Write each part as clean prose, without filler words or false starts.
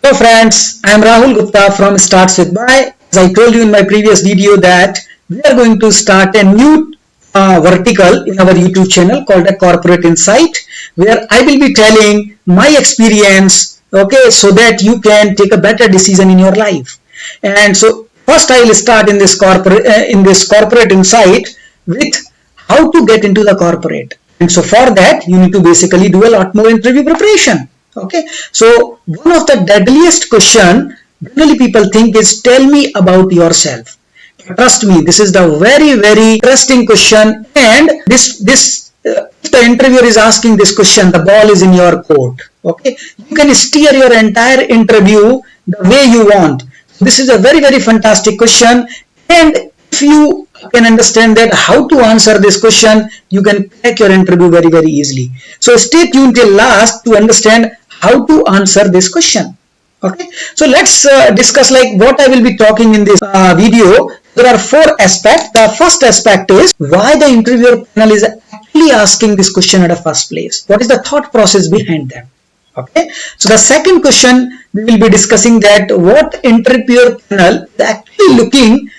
Hello friends, I am Rahul Gupta from Starts with Buy. As I told you in my previous video that we are going to start a new vertical in our YouTube channel called a Corporate Insight, where I will be telling my experience, okay, so that you can take a better decision in your life. And so first I will start in this corporate insight with how to get into the corporate. And so for that you need to basically do a lot more interview preparation. Okay, so one of the deadliest question generally people think is tell me about yourself. Trust me, this is the very interesting question, and if the interviewer is asking this question, the ball is in your court. Okay, you can steer your entire interview the way you want. This is a very fantastic question, and if you can understand that how to answer this question, you can crack your interview very easily. So stay tuned till last to understand how to answer this question. Okay, so let's discuss like what I will be talking in this video. There are four aspects. The first aspect is why the interviewer panel is actually asking this question at the first place. What is the thought process behind them? Okay, so the second question we will be discussing that what interviewer panel is actually looking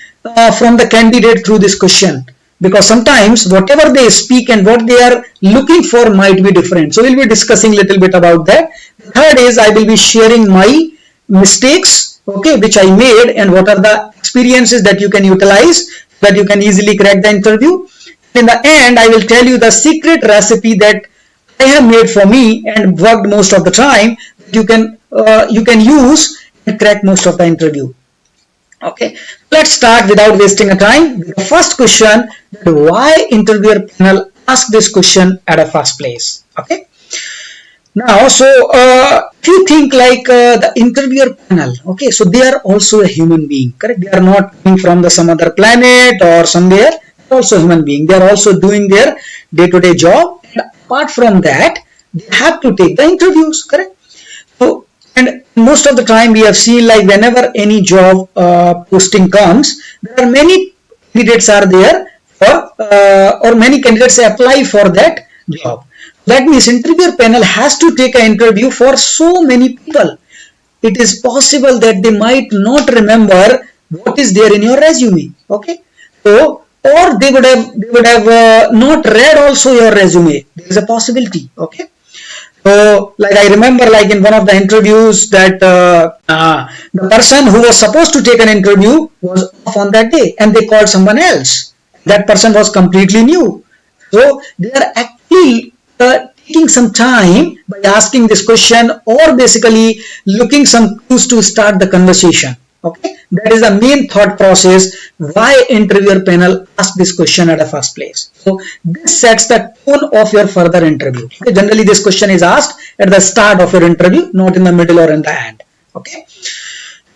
from the candidate through this question, because sometimes whatever they speak and what they are looking for might be different. So we'll be discussing a little bit about that. The third is I will be sharing my mistakes, okay, which I made, and what are the experiences that you can utilize that you can easily crack the interview. In the end, I will tell you the secret recipe that I have made for me and worked most of the time that you can use and crack most of the interview. Okay, let's start without wasting a time. The first question, why interviewer panel ask this question at a first place? Okay, now so if you think like the interviewer panel, okay, so they are also a human being, correct? They are not coming from some other planet or somewhere. They are also human being. They are also doing their day-to-day job, and apart from that they have to take the interviews, correct? So, and most of the time we have seen like whenever any job posting comes, there are many candidates are there for or many candidates apply for that job. That means interviewer panel has to take an interview for so many people. It is possible that they might not remember what is there in your resume. Okay, so or they would have not read also your resume. There is a possibility. Okay. So, like I remember, like in one of the interviews, that the person who was supposed to take an interview was off on that day, and they called someone else. That person was completely new. So they are actually taking some time by asking this question, or basically looking some clues to start the conversation. Okay, that is the main thought process why interviewer panel ask this question at the first place. So this sets the tone of your further interview. Okay? Generally this question is asked at the start of your interview, not in the middle or in the end. Okay,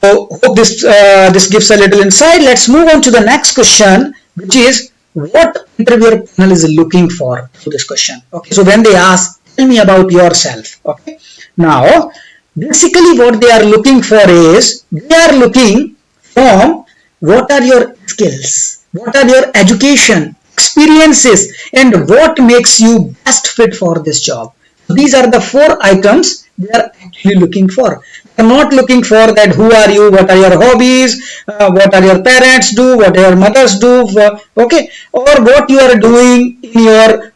so hope this gives a little insight. Let's move on to the next question, which is what interviewer panel is looking for this question. Okay, so when they ask tell me about yourself, okay, now basically what they are looking for is they are looking from what are your skills, what are your education, experiences, and what makes you best fit for this job. These are the four items they are actually looking for. They are not looking for that who are you, what are your hobbies, what are your parents do, what your mothers do, okay, or what you are doing in your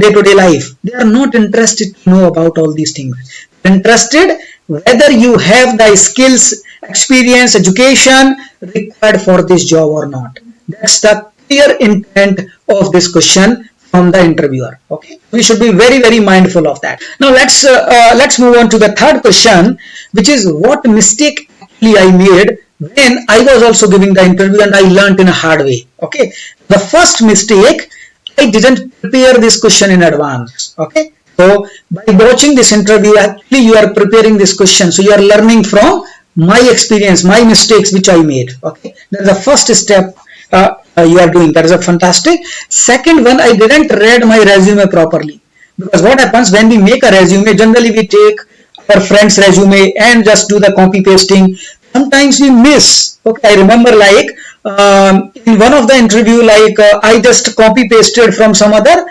day-to-day life. They are not interested to know about all these things. They are interested whether you have the skills, experience, education required for this job or not. That's the clear intent of this question from the interviewer. Okay, we should be very mindful of that. Now let's move on to the third question, which is what mistake actually I made when I was also giving the interview and I learned in a hard way. Okay, the first mistake, I didn't prepare this question in advance. Okay, so by watching this interview, actually you are preparing this question. So you are learning from my experience, my mistakes which I made. Okay, that's the first step you are doing. That is a fantastic. Second one, I didn't read my resume properly, because what happens when we make a resume, generally we take our friend's resume and just do the copy pasting. Sometimes we miss. Okay, I remember like in one of the interview, like I just copy pasted from some other,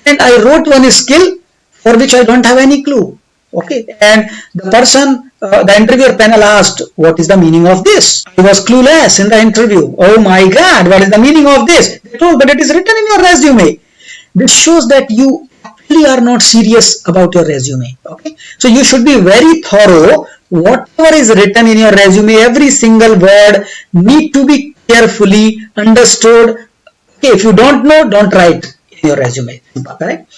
and I wrote one skill for which I don't have any clue. Okay, and the person, the interviewer panel asked, what is the meaning of this? I was clueless in the interview. Oh my God, what is the meaning of this? They told, but it is written in your resume. This shows that you actually are not serious about your resume. Okay, so you should be very thorough. Whatever is written in your resume, every single word need to be carefully understood. Okay, if you don't know, don't write in your resume. Correct?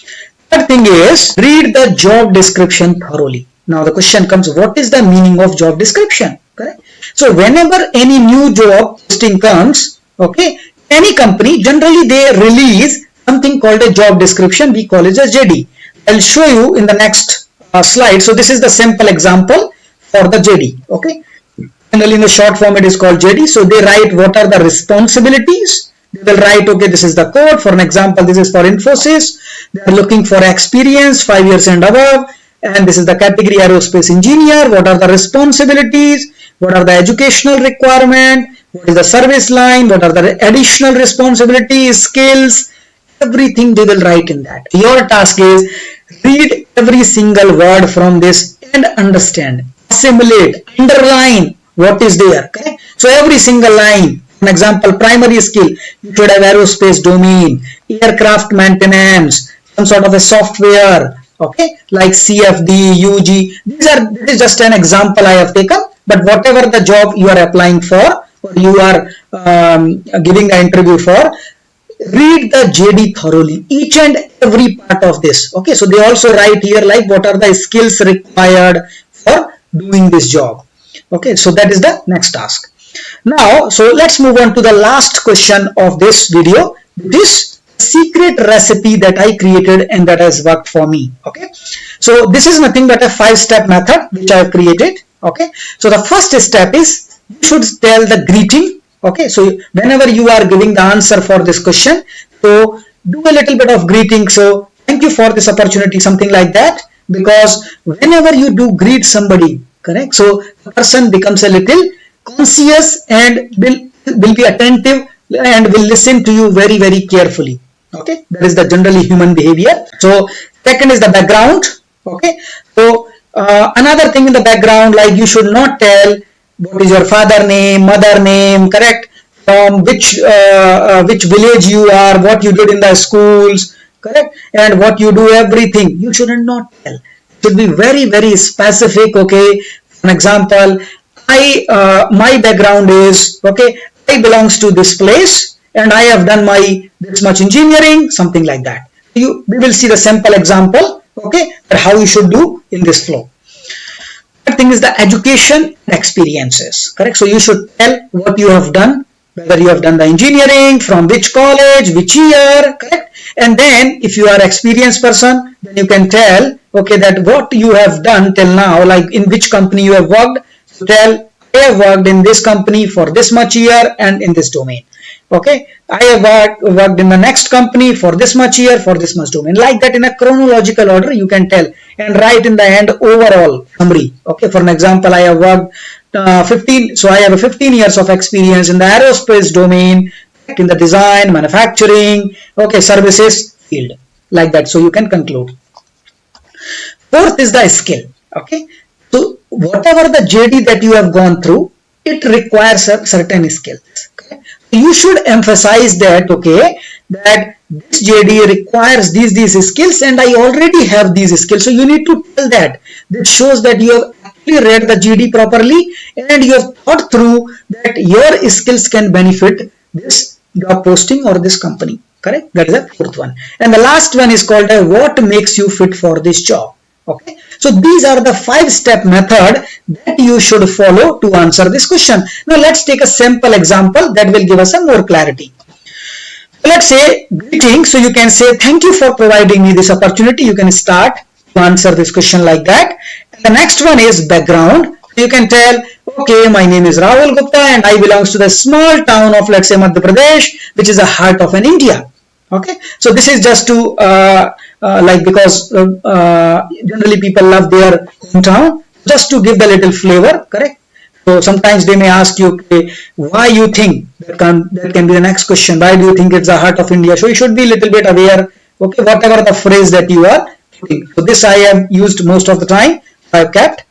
Third thing is, read the job description thoroughly. Now the question comes, what is the meaning of job description? Correct? So whenever any new job posting comes, okay, any company, generally they release something called a job description. We call it as JD. I'll show you in the next slide. So this is the simple example for the JD. Okay. Generally in the short form it is called JD. So they write what are the responsibilities. They will write, okay, this is the code. For an example, this is for Infosys. They are looking for experience 5 years and above. And this is the category aerospace engineer. What are the responsibilities? What are the educational requirement? What is the service line? What are the additional responsibilities, skills? Everything they will write in that. Your task is read every single word from this and understand, assimilate, underline what is there. Okay? So every single line, for example, primary skill, you should have aerospace domain, aircraft maintenance, some sort of a software, okay, like CFD, UG. This is just an example I have taken, but whatever the job you are applying for or you are giving the interview for, read the JD thoroughly, each and every part of this. Okay, so they also write here like what are the skills required for doing this job. Okay, so that is the next task. Now, so let's move on to the last question of this video. This secret recipe that I created and that has worked for me. Okay, so this is nothing but a 5-step method which I have created. Okay, so the first step is you should tell the greeting. Okay, so whenever you are giving the answer for this question, so do a little bit of greeting. So thank you for this opportunity, something like that, because whenever you do greet somebody, correct, so the person becomes a little conscious and will be attentive and will listen to you very, very carefully. Okay, that is the generally human behavior. So second is the background. Okay, so another thing in the background, like you should not tell what is your father name, mother name, correct, from which village you are, what you did in the schools, correct, and what you do, everything you should not tell. It should be very, very specific. Okay, for example, my background is, okay, I belongs to this place and I have done my this much engineering, something like that. We will see the sample example, okay, how you should do in this flow. Third thing is the education experiences, correct. So you should tell what you have done, whether you have done the engineering, from which college, which year, correct. And then if you are an experienced person, then you can tell, okay, that what you have done till now, like in which company you have worked. So tell, I have worked in this company for this much year and in this domain. Okay, I have worked in the next company for this much year, for this much domain. Like that in a chronological order you can tell and write in the end overall summary. Okay, for an example, I have worked 15, so I have a 15 years of experience in the aerospace domain, in the design, manufacturing, okay, services field, like that. So you can conclude. Fourth is the skill. Okay, so whatever the JD that you have gone through, it requires certain skills. Okay? You should emphasize that, okay, that this JD requires these skills and I already have these skills. So you need to tell that. That shows that you have actually read the JD properly and you have thought through that your skills can benefit this job posting or this company. Correct? That is the fourth one. And the last one is called what makes you fit for this job. Okay, so these are the 5-step method that you should follow to answer this question. Now let's take a simple example that will give us some more clarity. Let's say greetings. So you can say thank you for providing me this opportunity. You can start to answer this question like that. And the next one is background. You can tell, okay, my name is Rahul Gupta and I belongs to the small town of, let's say, Madhya Pradesh, which is the heart of an India. Okay, so this is just to like, because generally people love their hometown, just to give the little flavor, correct. So sometimes they may ask you, okay, why you think that can be the next question, why do you think it's the heart of India? So you should be a little bit aware, okay, whatever the phrase that you are So this I have used most of the time. I have kept.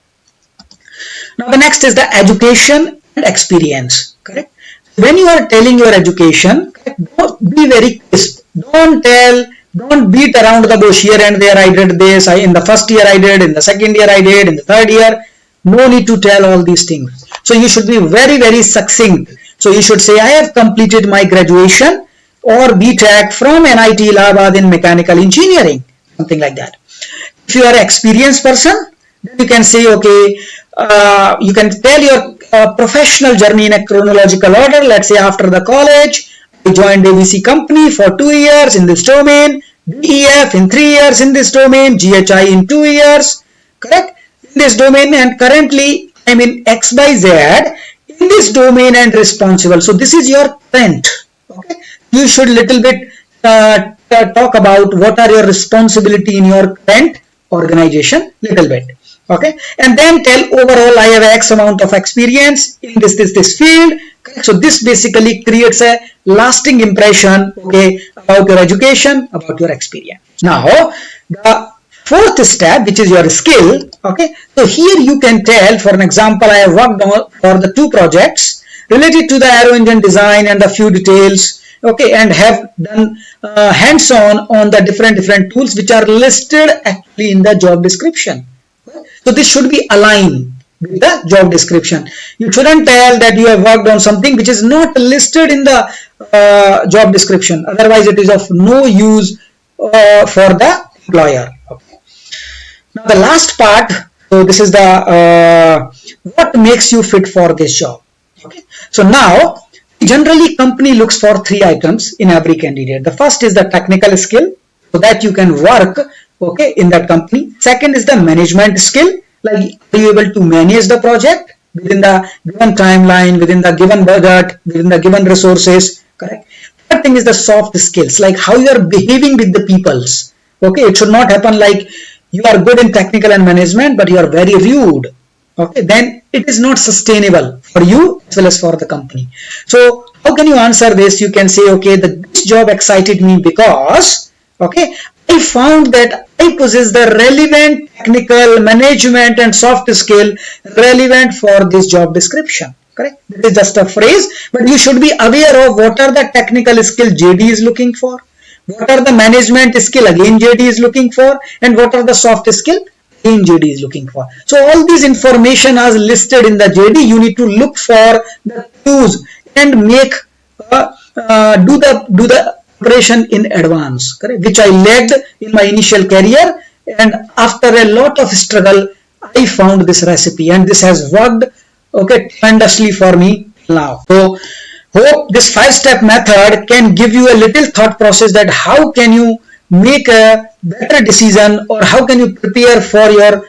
Now the next is the education and experience. Correct. When you are telling your education, don't be very crisp. Don't beat around the bush. Here and there I did this. In the first year I did, in the second year I did, in the third year. No need to tell all these things. So you should be very, very succinct. So you should say, I have completed my graduation or BTech from NIT Allahabad in mechanical engineering, something like that. If you are an experienced person, then you can say, okay, you can tell your professional journey in a chronological order. Let's say after the college, I joined ABC company for 2 years in this domain, DEF in 3 years in this domain, GHI in 2 years, correct? In this domain, and currently I'm in XYZ in this domain and responsible. So this is your current. Okay, you should little bit talk about what are your responsibility in your current organization, little bit. Okay, and then tell overall I have X amount of experience in this field. So this basically creates a lasting impression, okay, about your education, about your experience. Now the fourth step, which is your skill. Okay, so here you can tell, for an example, I have worked on for the 2 projects related to the aero engine design and a few details. Okay, and have done hands-on on the different tools which are listed actually in the job description. So this should be aligned with the job description. You shouldn't tell that you have worked on something which is not listed in the job description. Otherwise, it is of no use for the employer. Okay. Now the last part. So this is the what makes you fit for this job. Okay. So now generally company looks for 3 items in every candidate. The first is the technical skill, so that you can work, okay, in that company. Second is the management skill, like are you able to manage the project within the given timeline, within the given budget, within the given resources, correct? Third thing is the soft skills, like how you are behaving with the peoples. Okay, it should not happen like you are good in technical and management but you are very rude. Okay, then it is not sustainable for you as well as for the company. So how can you answer this? You can say, okay, this job excited me because, okay, I found that I possess the relevant technical, management and soft skill relevant for this job description. Correct? This is just a phrase, but you should be aware of what are the technical skill JD is looking for, what are the management skill again JD is looking for, and what are the soft skill in JD is looking for. So all these information are listed in the JD. You need to look for the clues and make do the preparation in advance, correct? Which I led in my initial career, and after a lot of struggle, I found this recipe, and this has worked, okay, tremendously for me now. So hope this 5-step method can give you a little thought process that how can you make a better decision or how can you prepare for your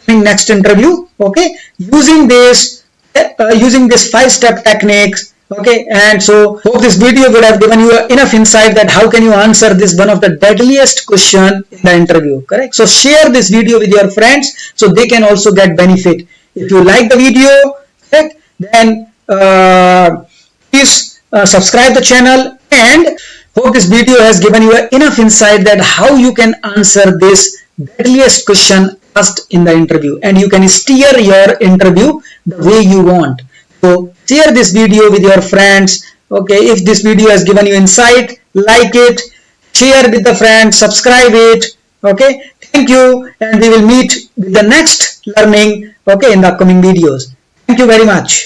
next interview, okay, using this 5-step techniques. Okay, and so hope this video would have given you enough insight that how can you answer this one of the deadliest question in the interview, correct? So share this video with your friends so they can also get benefit. If you like the video, correct, then please subscribe the channel, and hope this video has given you enough insight that how you can answer this deadliest question asked in the interview, and you can steer your interview the way you want. So share this video with your friends. Okay, if this video has given you insight, like it, share with the friends, subscribe it. Okay, thank you, and we will meet with the next learning, okay, in the upcoming videos. Thank you very much.